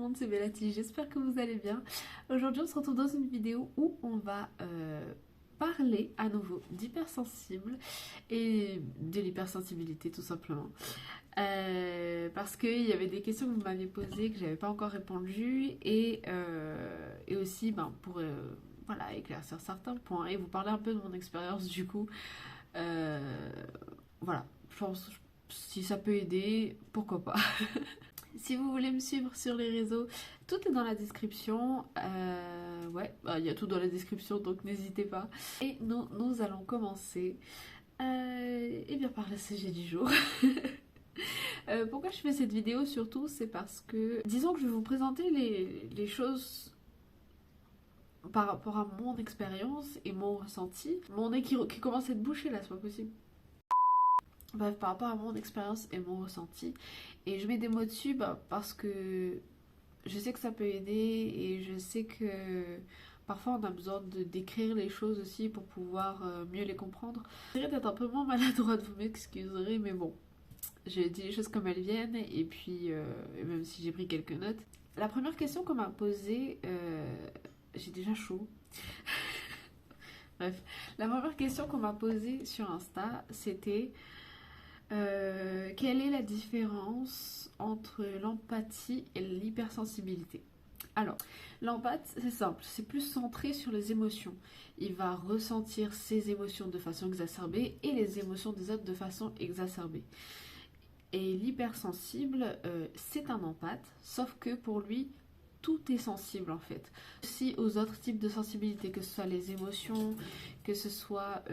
monde, c'est Bellati, j'espère que vous allez bien. Aujourd'hui on se retrouve dans une vidéo où on va parler à nouveau d'hypersensible et de l'hypersensibilité tout simplement. Parce qu'il y avait des questions que vous m'aviez posées que j'avais pas encore répondu et aussi pour voilà, éclaircir certains points et vous parler un peu de mon expérience du coup. Voilà, je pense si ça peut aider, pourquoi pas. Si vous voulez me suivre sur les réseaux, tout est dans la description. Ouais, il y a tout dans la description, donc n'hésitez pas. Et nous allons commencer et bien par le sujet du jour. Pourquoi je fais cette vidéo surtout, c'est parce que, disons que je vais vous présenter les choses par rapport à mon expérience et mon ressenti. Mon nez qui commence à être bouché là, c'est pas possible. Bref, par rapport à mon expérience et mon ressenti. Et je mets des mots dessus parce que je sais que ça peut aider et je sais que parfois on a besoin de décrire les choses aussi pour pouvoir mieux les comprendre. J'essaierai d'être un peu moins maladroite, vous m'excuserez, mais bon, je dis les choses comme elles viennent et puis même si j'ai pris quelques notes. La première question qu'on m'a posée, j'ai déjà chaud. Bref, la première question qu'on m'a posée sur Insta, c'était quelle est la différence entre l'empathie et l'hypersensibilité? Alors, l'empathie, c'est simple, c'est plus centré sur les émotions. Il va ressentir ses émotions de façon exacerbée et les émotions des autres de façon exacerbée. Et l'hypersensible, c'est un empathe, sauf que pour lui, tout est sensible en fait. Aussi aux autres types de sensibilité, que ce soit les émotions, que ce soit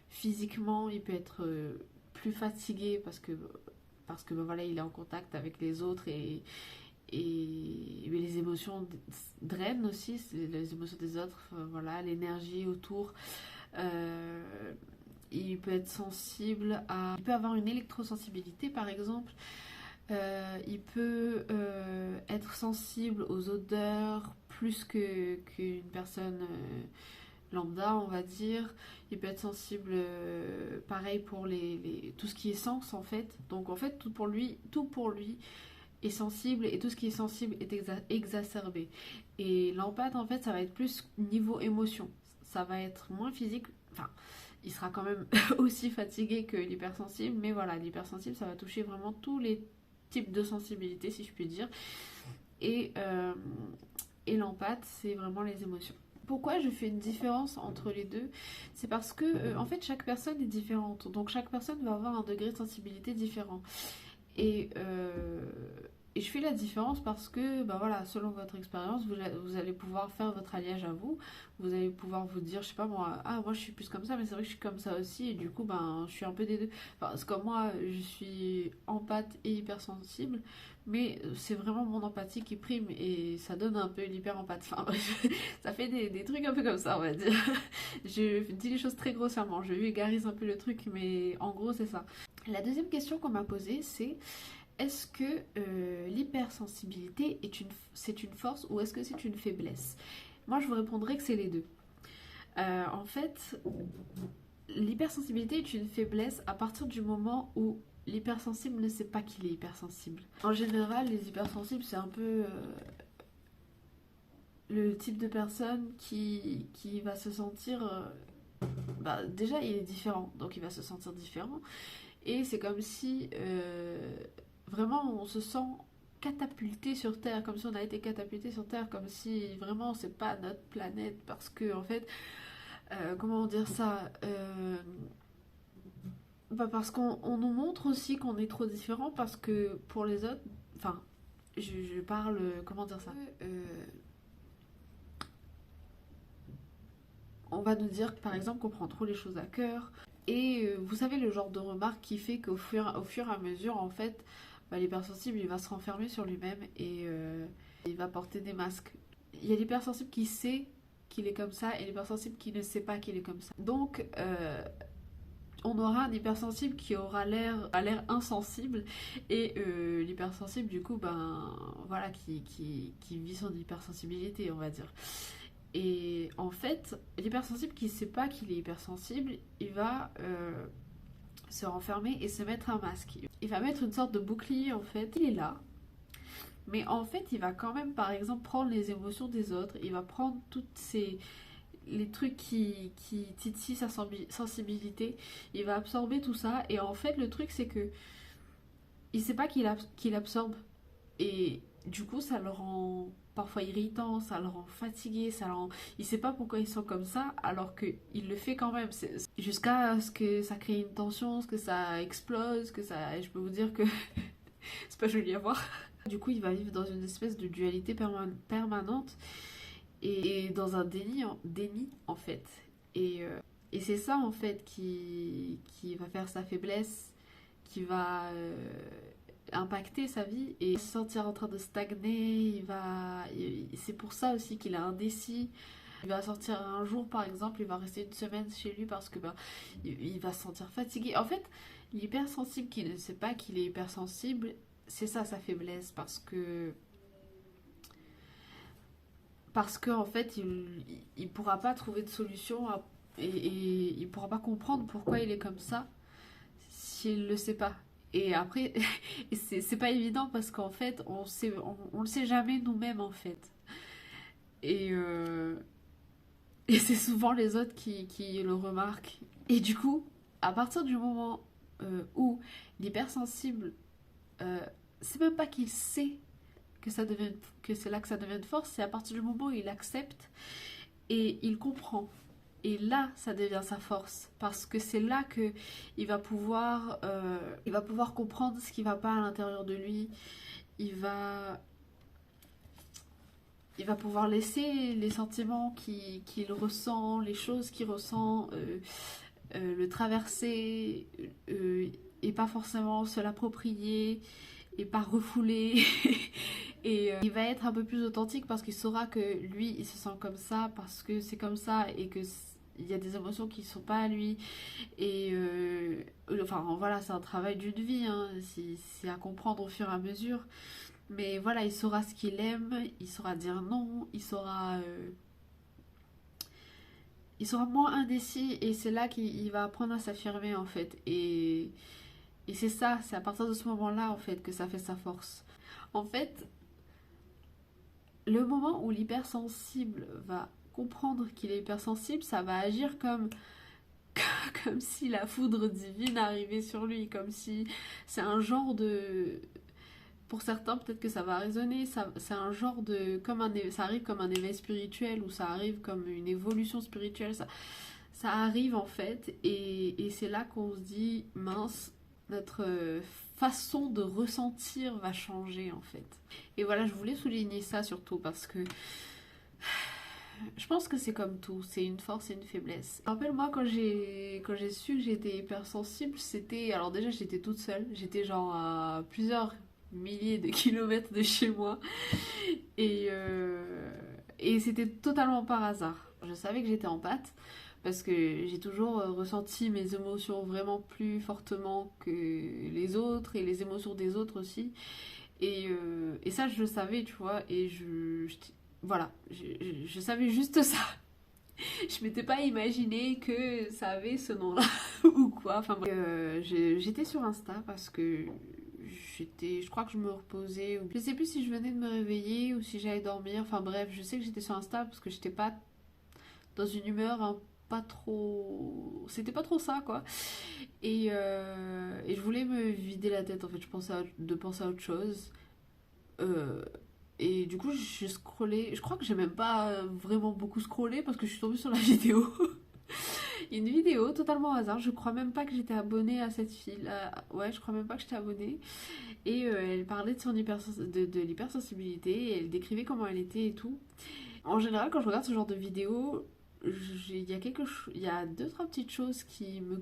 physiquement, il peut être plus fatigué parce que voilà, il est en contact avec les autres et les émotions drainent aussi, les émotions des autres, voilà, l'énergie autour. Il peut être sensible à... Il peut avoir une électrosensibilité par exemple. Il peut être sensible aux odeurs plus qu'une personne lambda, on va dire. Il peut être sensible, pareil pour tout ce qui est sens en fait. Donc en fait, tout pour lui est sensible et tout ce qui est sensible est exacerbé. Et l'empathe, en fait, ça va être plus niveau émotion. Ça va être moins physique. Enfin, il sera quand même aussi fatigué que l'hypersensible, mais voilà, l'hypersensible, ça va toucher vraiment tous les types de sensibilité, si je puis dire. Et l'empathe, c'est vraiment les émotions. Pourquoi je fais une différence entre les deux? C'est parce que, en fait, chaque personne est différente. Donc, chaque personne va avoir un degré de sensibilité différent. Et je fais la différence parce que, voilà, selon votre expérience, vous allez pouvoir faire votre alliage à vous. Vous allez pouvoir vous dire, je sais pas moi, ah moi je suis plus comme ça, mais c'est vrai que je suis comme ça aussi, et du coup, je suis un peu des deux. Enfin, parce que moi, je suis empathe et hypersensible, mais c'est vraiment mon empathie qui prime, et ça donne un peu l'hyper-empathe. Enfin bref, ça fait des trucs un peu comme ça, on va dire. Je dis les choses très grossièrement, je vulgarise un peu le truc, mais en gros, c'est ça. La deuxième question qu'on m'a posée, c'est est-ce que l'hypersensibilité c'est une force ou est-ce que c'est une faiblesse? Moi, je vous répondrai que c'est les deux. En fait, l'hypersensibilité est une faiblesse à partir du moment où l'hypersensible ne sait pas qu'il est hypersensible. En général, les hypersensibles, c'est un peu le type de personne qui va se sentir... déjà, il est différent, donc il va se sentir différent. Et c'est comme si vraiment on se sent catapulté sur Terre, comme si on a été catapulté sur Terre, comme si vraiment c'est pas notre planète, parce que en fait, comment dire ça, parce qu'on nous montre aussi qu'on est trop différent, parce que pour les autres, enfin, je parle, comment dire ça, on va nous dire par exemple qu'on prend trop les choses à cœur. Et vous savez le genre de remarque qui fait qu'au fur et à mesure en fait l'hypersensible il va se renfermer sur lui-même et il va porter des masques. Il y a l'hypersensible qui sait qu'il est comme ça et l'hypersensible qui ne sait pas qu'il est comme ça. Donc on aura un hypersensible qui aura l'air insensible et l'hypersensible du coup voilà qui vit son hypersensibilité, on va dire. Et en fait, l'hypersensible qui ne sait pas qu'il est hypersensible, il va se renfermer et se mettre un masque. Il va mettre une sorte de bouclier en fait. Il est là, Mais en fait, il va quand même, par exemple, prendre les émotions des autres, il va prendre les trucs qui titillent sa sensibilité, il va absorber tout ça, et en fait, le truc, c'est que il sait pas qu'il absorbe, et du coup, ça le rend parfois irritant, ça le rend fatigué, il sait pas pourquoi il sent comme ça, alors qu'il le fait quand même. Jusqu'à ce que ça crée une tension, ce que ça explose, et je peux vous dire que c'est pas joli à voir. Du coup, il va vivre dans une espèce de dualité permanente et dans un déni en fait. Et c'est ça en fait qui va faire sa faiblesse, qui va impacter sa vie et se sentir en train de stagner. C'est pour ça aussi qu'il est indécis. Il va sortir un jour par exemple, il va rester une semaine chez lui parce que il va se sentir fatigué. En fait, l'hypersensible qui ne sait pas qu'il est hypersensible, c'est ça sa faiblesse, parce que en fait il pourra pas trouver de solution et il pourra pas comprendre pourquoi il est comme ça s'il le sait pas. Et après c'est pas évident parce qu'en fait on le sait jamais nous-mêmes en fait. Et et c'est souvent les autres qui le remarquent. Et du coup, à partir du moment où l'hypersensible, euh, c'est même pas qu'il sait que c'est là que ça devient une force, c'est à partir du moment où il accepte et il comprend. Et là, ça devient sa force, parce que c'est là que il va pouvoir comprendre ce qui va pas à l'intérieur de lui. Il va, il va pouvoir laisser les sentiments qu'il ressent, les choses qu'il ressent, le traverser et pas forcément se l'approprier et pas refouler. Et il va être un peu plus authentique parce qu'il saura que lui, il se sent comme ça parce que c'est comme ça et que il y a des émotions qui ne sont pas à lui. Et enfin voilà, c'est un travail d'une vie, hein. C'est à comprendre au fur et à mesure. Mais voilà, il saura ce qu'il aime, il saura dire non, il sera moins indécis et c'est là qu'il va apprendre à s'affirmer en fait. Et c'est ça, c'est à partir de ce moment-là en fait que ça fait sa force. En fait, le moment où l'hypersensible va comprendre qu'il est hypersensible, ça va agir comme si la foudre divine arrivait sur lui, comme si c'est un genre de... Pour certains, peut-être que ça va résonner, c'est un genre de... ça arrive comme un éveil spirituel ou ça arrive comme une évolution spirituelle, ça arrive en fait, et c'est là qu'on se dit, mince, notre façon de ressentir va changer en fait. Et voilà, je voulais souligner ça surtout parce que je pense que c'est comme tout, c'est une force et une faiblesse. Rappelle-moi quand j'ai su que j'étais hypersensible, c'était... Alors déjà j'étais toute seule, j'étais genre à plusieurs milliers de kilomètres de chez moi et c'était totalement par hasard. Je savais que j'étais en pâte parce que j'ai toujours ressenti mes émotions vraiment plus fortement que les autres et les émotions des autres aussi. Et ça, je le savais, tu vois, et voilà, je savais juste ça. Je m'étais pas imaginé que ça avait ce nom-là ou quoi. Enfin, bref. J'étais sur Insta parce que je crois que je me reposais. Je sais plus si je venais de me réveiller ou si j'allais dormir. Enfin bref, je sais que j'étais sur Insta parce que j'étais pas dans une humeur pas trop... C'était pas trop ça, quoi. Et je voulais me vider la tête, en fait. De penser à autre chose. Euh, et du coup, j'ai scrollé. Je crois que j'ai même pas vraiment beaucoup scrollé parce que je suis tombée sur la vidéo. Une vidéo totalement au hasard. Je crois même pas que j'étais abonnée à cette fille. Ouais, je crois même pas que j'étais abonnée. Et elle parlait de de l'hypersensibilité. Et elle décrivait comment elle était et tout. En général, quand je regarde ce genre de vidéo, il y a deux trois petites choses qui me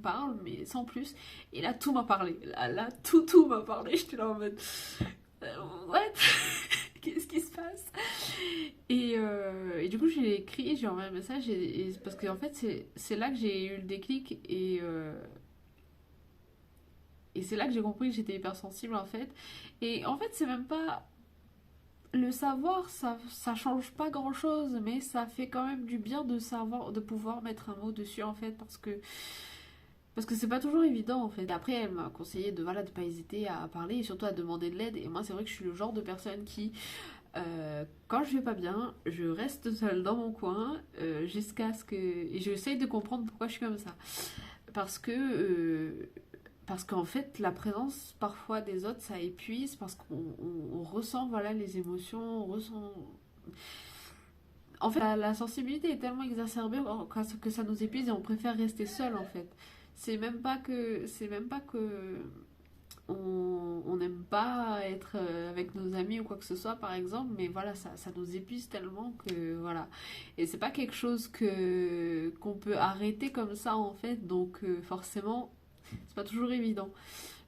parlent, mais sans plus. Et là, tout m'a parlé. Là, tout m'a parlé. J'étais là en mode what. Qu'est-ce qui se passe? Et du coup, j'ai écrit, j'ai envoyé un message parce qu'en fait, c'est là que j'ai eu le déclic et c'est là que j'ai compris que j'étais hypersensible en fait. Et en fait, c'est même pas le savoir, ça change pas grand chose, mais ça fait quand même du bien de savoir, de pouvoir mettre un mot dessus en fait, Parce que c'est pas toujours évident en fait. Et après, elle m'a conseillé de voilà, de pas hésiter à parler et surtout à demander de l'aide. Et moi, c'est vrai que je suis le genre de personne qui, quand je vais pas bien, je reste seule dans mon coin jusqu'à ce que. Et j'essaye de comprendre pourquoi je suis comme ça. Parce que. Parce qu'en fait, la présence parfois des autres, ça épuise parce qu'on ressent voilà, les émotions, on ressent. En fait, la sensibilité est tellement exacerbée que ça nous épuise et on préfère rester seul en fait. C'est même pas que on n'aime pas être avec nos amis ou quoi que ce soit par exemple, mais voilà, ça nous épuise tellement que voilà. Et c'est pas quelque chose qu'on peut arrêter comme ça en fait, donc forcément, c'est pas toujours évident.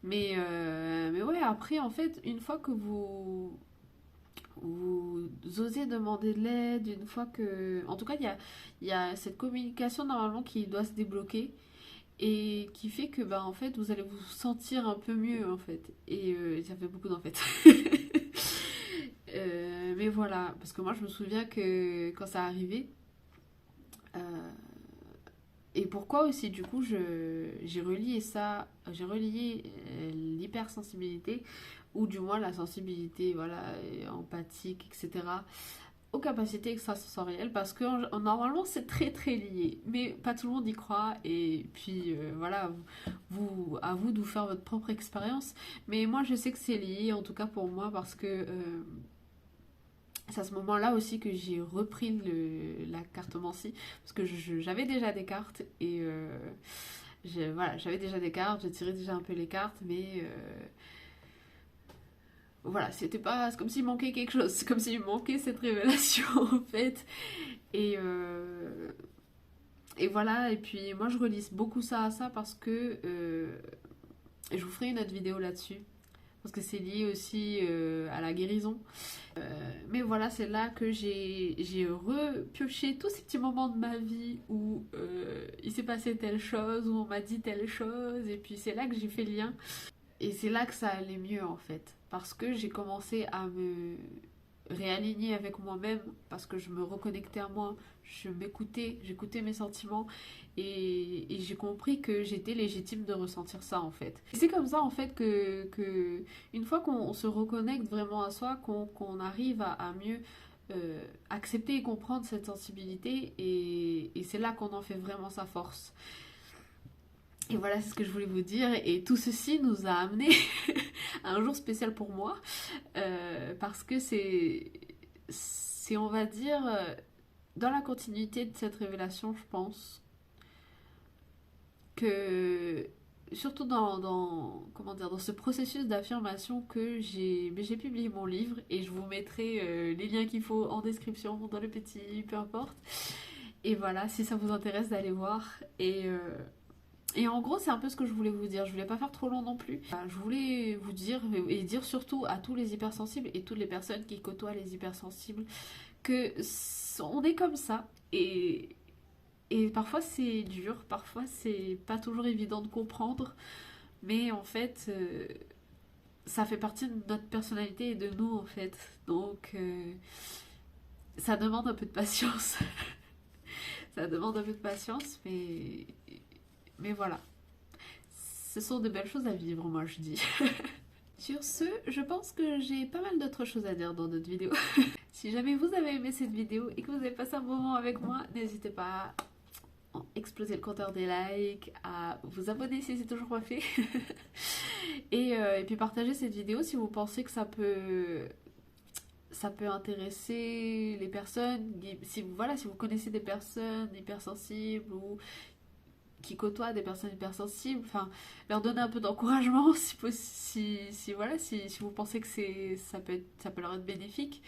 Mais ouais, après en fait, une fois que vous osez demander de l'aide, une fois que... En tout cas, il y a cette communication normalement qui doit se débloquer et qui fait que bah, en fait, vous allez vous sentir un peu mieux en fait. Et ça fait beaucoup d'en fait. Mais voilà, parce que moi je me souviens que quand ça arrivait, euh, et pourquoi aussi du coup j'ai relié ça, j'ai relié l'hypersensibilité, ou du moins la sensibilité voilà, empathique, etc., aux capacités extrasensorielles, parce que normalement c'est très très lié, mais pas tout le monde y croit, et puis voilà, à vous de vous faire votre propre expérience, mais moi je sais que c'est lié, en tout cas pour moi, parce que c'est à ce moment-là aussi que j'ai repris la cartomancie, parce que j'avais déjà des cartes, et voilà, j'avais déjà des cartes, je tirais déjà un peu les cartes, mais voilà, c'était pas. C'est comme s'il manquait quelque chose, c'est comme s'il manquait cette révélation en fait. Et, et voilà, et puis moi je relise beaucoup ça à ça parce que. Et je vous ferai une autre vidéo là-dessus. Parce que c'est lié aussi à la guérison. Mais voilà, c'est là que j'ai repioché tous ces petits moments de ma vie où il s'est passé telle chose, où on m'a dit telle chose, et puis c'est là que j'ai fait le lien. Et c'est là que ça allait mieux en fait. Parce que j'ai commencé à me réaligner avec moi-même, parce que je me reconnectais à moi, je m'écoutais, j'écoutais mes sentiments, et j'ai compris que j'étais légitime de ressentir ça en fait. Et c'est comme ça en fait que une fois qu'on se reconnecte vraiment à soi, qu'on arrive à mieux accepter et comprendre cette sensibilité, et c'est là qu'on en fait vraiment sa force. Et voilà, c'est ce que je voulais vous dire. Et tout ceci nous a amené à un jour spécial pour moi. Parce que c'est, on va dire, dans la continuité de cette révélation, je pense, que surtout comment dire, dans ce processus d'affirmation que j'ai publié mon livre. Et je vous mettrai les liens qu'il faut en description, dans le petit, peu importe. Et voilà, si ça vous intéresse d'aller voir. Et en gros, c'est un peu ce que je voulais vous dire. Je voulais pas faire trop long non plus. Je voulais vous dire, et dire surtout à tous les hypersensibles et toutes les personnes qui côtoient les hypersensibles, que on est comme ça. Et parfois c'est dur, parfois c'est pas toujours évident de comprendre. Mais en fait, ça fait partie de notre personnalité et de nous en fait. Donc, ça demande un peu de patience. Ça demande un peu de patience, mais voilà. Ce sont de belles choses à vivre, moi je dis. Sur ce, je pense que j'ai pas mal d'autres choses à dire dans notre vidéo. Si jamais vous avez aimé cette vidéo et que vous avez passé un moment avec moi, n'hésitez pas à exploser le compteur des likes, à vous abonner si c'est toujours pas fait. Et puis partager cette vidéo si vous pensez que ça peut intéresser les personnes. Si vous connaissez des personnes hypersensibles ou qui côtoient des personnes hypersensibles, enfin, leur donner un peu d'encouragement si vous pensez que ça peut leur être bénéfique.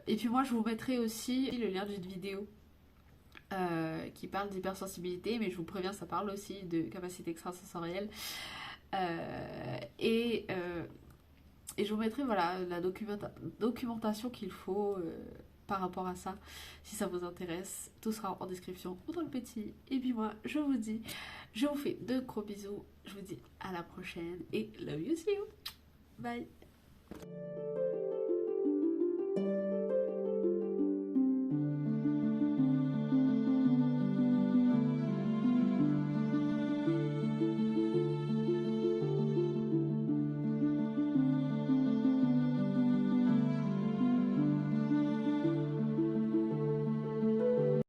Et puis moi, je vous mettrai aussi le lien d'une vidéo qui parle d'hypersensibilité, mais je vous préviens, ça parle aussi de capacité extrasensorielle. Et je vous mettrai voilà, la documentation qu'il faut par rapport à ça, si ça vous intéresse. Tout sera en description ou dans le petit. Et puis moi, je vous fais de gros bisous. Je vous dis à la prochaine et love you, see you. Bye.